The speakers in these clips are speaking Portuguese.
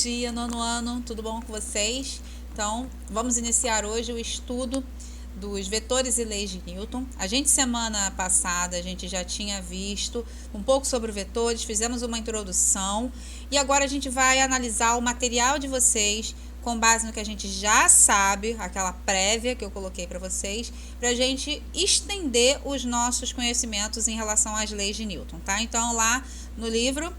dia, nono ano, tudo bom com vocês? Então, vamos iniciar hoje o estudo dos vetores e leis de Newton. Semana passada, a gente já tinha visto um pouco sobre vetores, fizemos uma introdução e agora a gente vai analisar o material de vocês com base no que a gente já sabe, aquela prévia que eu coloquei para vocês, para a gente estender os nossos conhecimentos em relação às leis de Newton, tá? Então, lá no livro,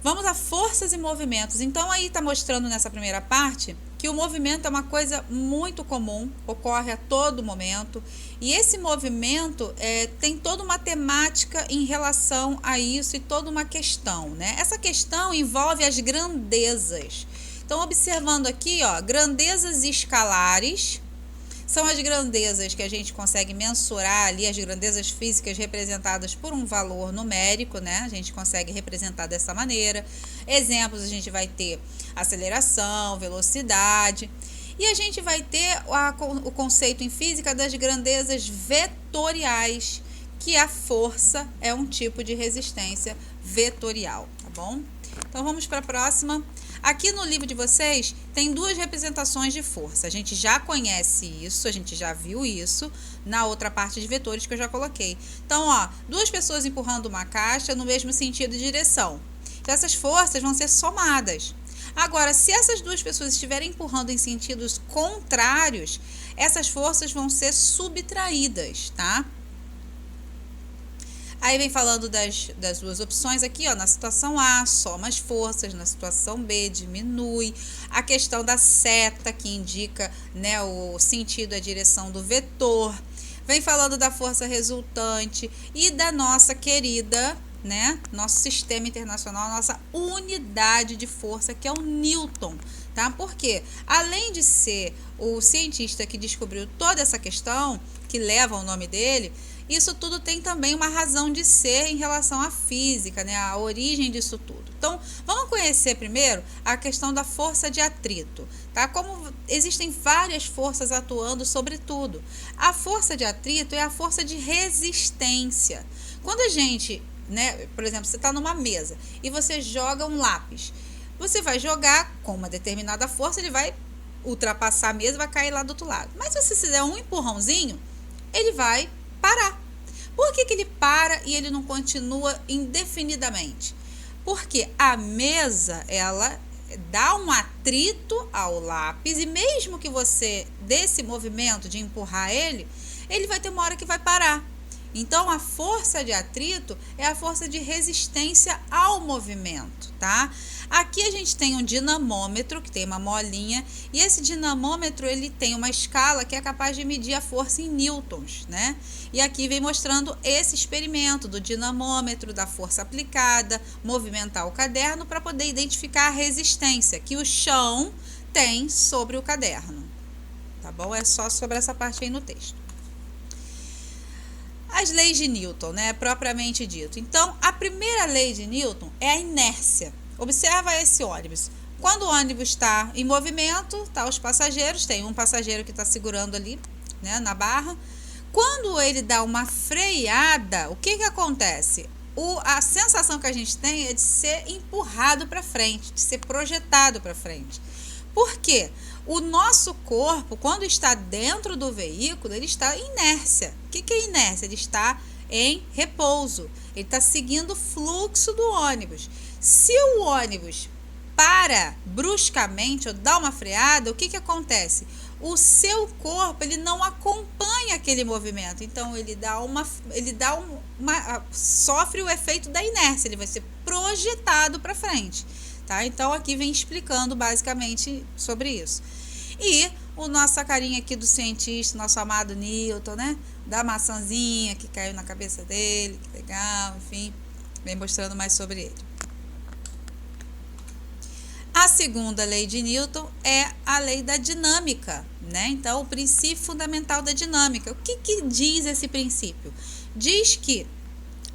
vamos a forças e movimentos. Então, aí está mostrando nessa primeira parte que o movimento é uma coisa muito comum, ocorre a todo momento, e esse movimento tem toda uma temática em relação a isso e toda uma questão, né? Essa questão envolve as grandezas. Então, observando aqui, ó, grandezas escalares são as grandezas que a gente consegue mensurar ali, as grandezas físicas representadas por um valor numérico, né? A gente consegue representar dessa maneira. Exemplos, a gente vai ter aceleração, velocidade. E a gente vai ter o conceito em física das grandezas vetoriais, que a força é um tipo de resistência vetorial, tá bom? Então, vamos para a próxima. Aqui no livro de vocês tem duas representações de força. A gente já conhece isso, a gente já viu isso na outra parte de vetores que eu já coloquei. Então, ó, duas pessoas empurrando uma caixa no mesmo sentido e direção. Então, essas forças vão ser somadas. Agora, se essas duas pessoas estiverem empurrando em sentidos contrários, essas forças vão ser subtraídas, tá? Aí vem falando das duas opções aqui, ó, na situação A, soma as forças, na situação B, diminui. A questão da seta, que indica, né, o sentido, a direção do vetor. Vem falando da força resultante e da nossa querida, né, nosso sistema internacional, nossa unidade de força, que é o Newton, tá? Porque, além de ser o cientista que descobriu toda essa questão, que leva o nome dele, isso tudo tem também uma razão de ser em relação à física, né? A origem disso tudo. Então, vamos conhecer primeiro a questão da força de atrito, tá? Como existem várias forças atuando sobre tudo. A força de atrito é a força de resistência. Quando a gente, né, por exemplo, você está numa mesa e você joga um lápis, você vai jogar com uma determinada força, ele vai ultrapassar a mesa e vai cair lá do outro lado. Mas se você der um empurrãozinho, ele vai parar. Por que ele para e ele não continua indefinidamente? Porque a mesa, ela dá um atrito ao lápis e mesmo que você dê esse movimento de empurrar ele vai ter uma hora que vai parar. Então, a força de atrito é a força de resistência ao movimento, tá? Aqui a gente tem um dinamômetro, que tem uma molinha, e esse dinamômetro, ele tem uma escala que é capaz de medir a força em newtons, né? E aqui vem mostrando esse experimento do dinamômetro, da força aplicada, movimentar o caderno para poder identificar a resistência que o chão tem sobre o caderno, tá bom? É só sobre essa parte aí no texto. As leis de Newton, né, propriamente dito. Então, a primeira lei de Newton é a inércia. Observa esse ônibus. Quando o ônibus está em movimento, tá os passageiros, tem um passageiro que está segurando ali, né, na barra. Quando ele dá uma freada, o que acontece? A sensação que a gente tem é de ser empurrado para frente, de ser projetado para frente. Por quê? O nosso corpo, quando está dentro do veículo, ele está em inércia. O que é inércia? Ele está em repouso. Ele está seguindo o fluxo do ônibus. Se o ônibus para bruscamente ou dá uma freada, o que acontece? O seu corpo, ele não acompanha aquele movimento. Então, sofre o efeito da inércia. Ele vai ser projetado para frente. Tá? Então, aqui vem explicando basicamente sobre isso. E o nossa carinha aqui do cientista, nosso amado Newton, né? Da maçãzinha que caiu na cabeça dele, que legal, enfim, vem mostrando mais sobre ele. A segunda lei de Newton é a lei da dinâmica, né? Então, o princípio fundamental da dinâmica. O que diz esse princípio? Diz que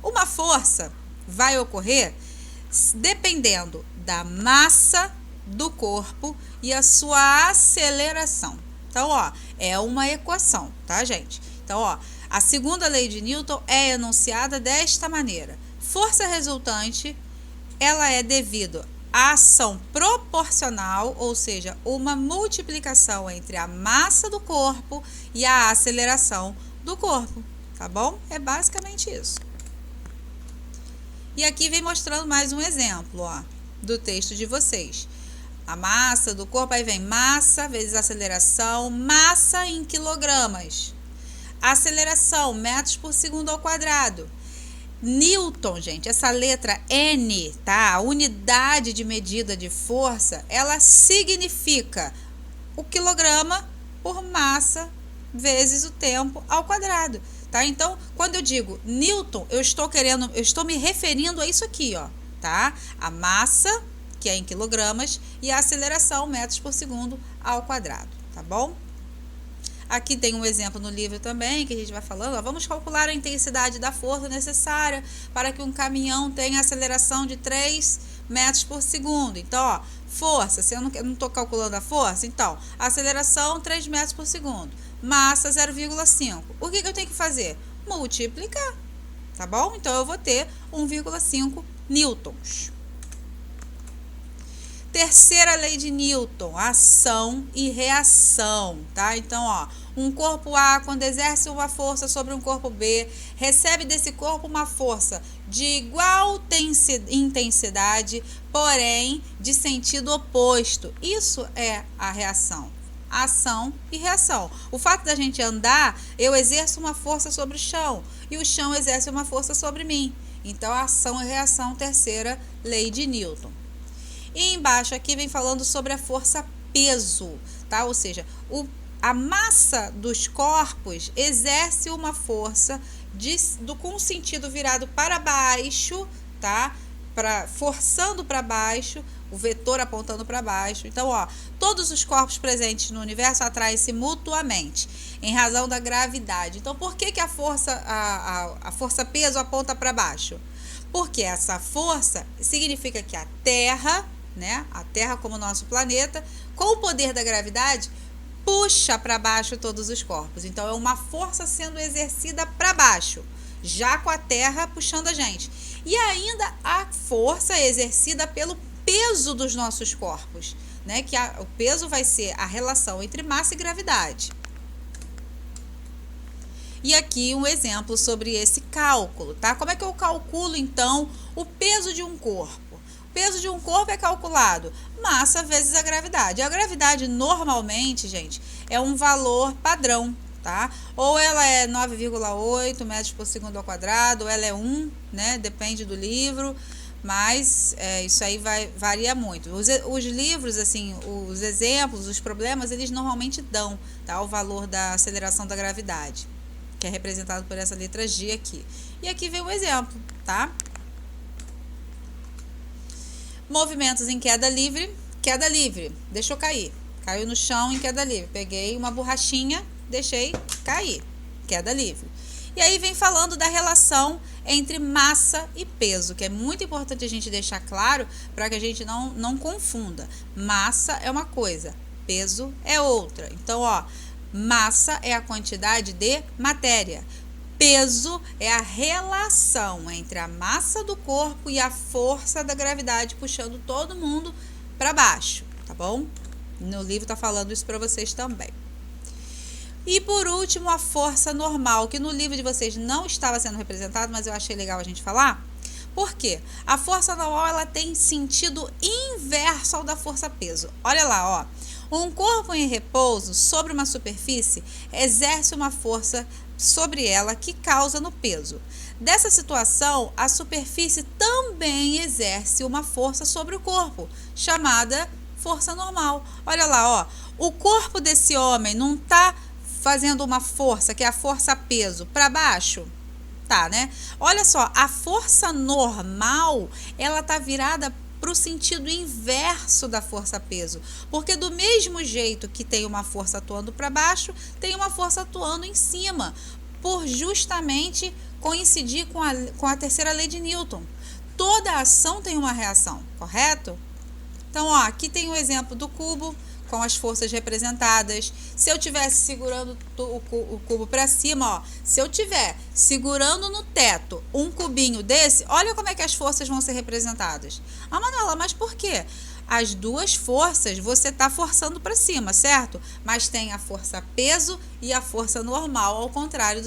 uma força vai ocorrer dependendo da massa do corpo e a sua aceleração. Então, ó, é uma equação, tá, gente? Então, ó, a segunda lei de Newton é enunciada desta maneira. Força resultante, ela é devido a ação proporcional, ou seja, uma multiplicação entre a massa do corpo e a aceleração do corpo, tá bom? É basicamente isso. E aqui vem mostrando mais um exemplo, ó, do texto de vocês. A massa do corpo, aí vem massa vezes aceleração, massa em quilogramas. Aceleração, metros por segundo ao quadrado. Newton, gente, essa letra N, tá? A unidade de medida de força, ela significa o quilograma por massa vezes o tempo ao quadrado, tá? Então, quando eu digo Newton, eu estou me referindo a isso aqui, ó, tá? A massa, que é em quilogramas, e a aceleração, metros por segundo ao quadrado, tá bom? Aqui tem um exemplo no livro também, que a gente vai falando, ó, vamos calcular a intensidade da força necessária para que um caminhão tenha aceleração de 3 metros por segundo. Então, ó, força, se eu não estou calculando a força, então, aceleração 3 metros por segundo, massa 0,5. O que eu tenho que fazer? Multiplicar, tá bom? Então, eu vou ter 1,5 newtons. Terceira lei de Newton, ação e reação, tá? Então, ó, um corpo A, quando exerce uma força sobre um corpo B, recebe desse corpo uma força de igual intensidade, porém de sentido oposto. Isso é a reação. Ação e reação. O fato da gente andar, eu exerço uma força sobre o chão e o chão exerce uma força sobre mim. Então, ação e reação, terceira lei de Newton. E embaixo aqui vem falando sobre a força peso, tá? Ou seja, a massa dos corpos exerce uma força com o sentido virado para baixo, tá? Forçando para baixo, o vetor apontando para baixo. Então, ó, todos os corpos presentes no universo atraem-se mutuamente, em razão da gravidade. Então, por que a força peso aponta para baixo? Porque essa força significa que a Terra, né, a Terra como nosso planeta, com o poder da gravidade, puxa para baixo todos os corpos. Então, é uma força sendo exercida para baixo, já com a Terra puxando a gente. E ainda a força exercida pelo peso dos nossos corpos, né, que o peso vai ser a relação entre massa e gravidade. E aqui um exemplo sobre esse cálculo, tá? Como é que eu calculo, então, o peso de um corpo? O peso de um corpo é calculado massa vezes a gravidade. A gravidade, normalmente, gente, é um valor padrão, tá? Ou ela é 9,8 metros por segundo ao quadrado, ou ela é 1, né? Depende do livro, mas isso aí varia muito. Os livros, assim, os exemplos, os problemas, eles normalmente dão, tá? O valor da aceleração da gravidade, que é representado por essa letra G aqui. E aqui vem um exemplo, tá? Movimentos em queda livre, deixou cair, caiu no chão em queda livre, peguei uma borrachinha, deixei cair, queda livre. E aí vem falando da relação entre massa e peso, que é muito importante a gente deixar claro para que a gente não confunda. Massa é uma coisa, peso é outra. Então, ó, massa é a quantidade de matéria. Peso é a relação entre a massa do corpo e a força da gravidade puxando todo mundo para baixo, tá bom? No livro tá falando isso para vocês também. E por último, a força normal, que no livro de vocês não estava sendo representado, mas eu achei legal a gente falar. Por quê? A força normal, ela tem sentido inverso ao da força peso. Olha lá, ó. Um corpo em repouso sobre uma superfície exerce uma força sobre ela que causa no peso. Dessa situação, a superfície também exerce uma força sobre o corpo, chamada força normal. Olha lá, ó. O corpo desse homem não está fazendo uma força, que é a força peso, para baixo? Tá, né? Olha só, a força normal, ela tá virada para o sentido inverso da força peso, porque do mesmo jeito que tem uma força atuando para baixo, tem uma força atuando em cima, por justamente coincidir com a terceira lei de Newton. Toda ação tem uma reação, correto? Então, ó, aqui tem o exemplo do cubo. com as forças representadas. Se eu tivesse segurando o cubo para cima, ó, se eu tiver segurando no teto um cubinho desse, olha como é que as forças vão ser representadas. Ah, Manuela, mas por quê? As duas forças você está forçando para cima, certo? Mas tem a força peso e a força normal, ao contrário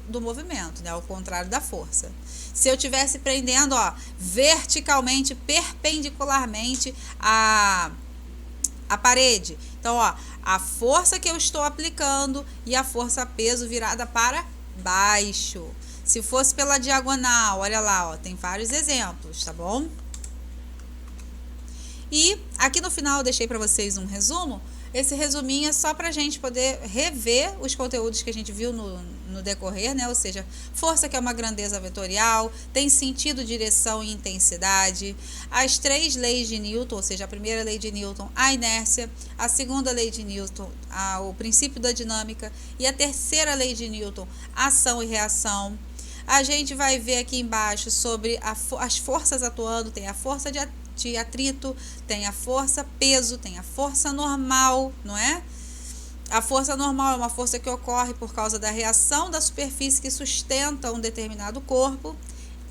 do movimento, né? Ao contrário da força. Se eu estivesse prendendo, ó, verticalmente, perpendicularmente a parede, então, ó, a força que eu estou aplicando e a força peso virada para baixo. Se fosse pela diagonal, olha lá, ó, tem vários exemplos, tá bom? E aqui no final eu deixei para vocês um resumo. Esse resuminho é só para a gente poder rever os conteúdos que a gente viu no decorrer, né? Ou seja, força, que é uma grandeza vetorial, tem sentido, direção e intensidade. As 3 leis de Newton, ou seja, a primeira lei de Newton, a inércia. A segunda lei de Newton, o princípio da dinâmica. E a terceira lei de Newton, ação e reação. A gente vai ver aqui embaixo sobre as forças atuando. Tem a força de atrito, tem a força peso, tem a força normal, não é? A força normal é uma força que ocorre por causa da reação da superfície que sustenta um determinado corpo.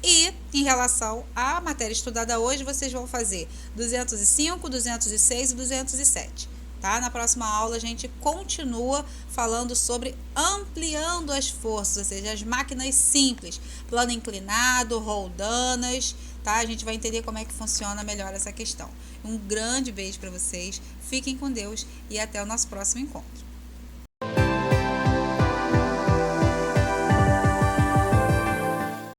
E em relação à matéria estudada hoje, vocês vão fazer 205, 206 e 207. Tá? Na próxima aula a gente continua falando sobre ampliando as forças, ou seja, as máquinas simples, plano inclinado, roldanas, tá? A gente vai entender como é que funciona melhor essa questão. Um grande beijo para vocês, fiquem com Deus e até o nosso próximo encontro.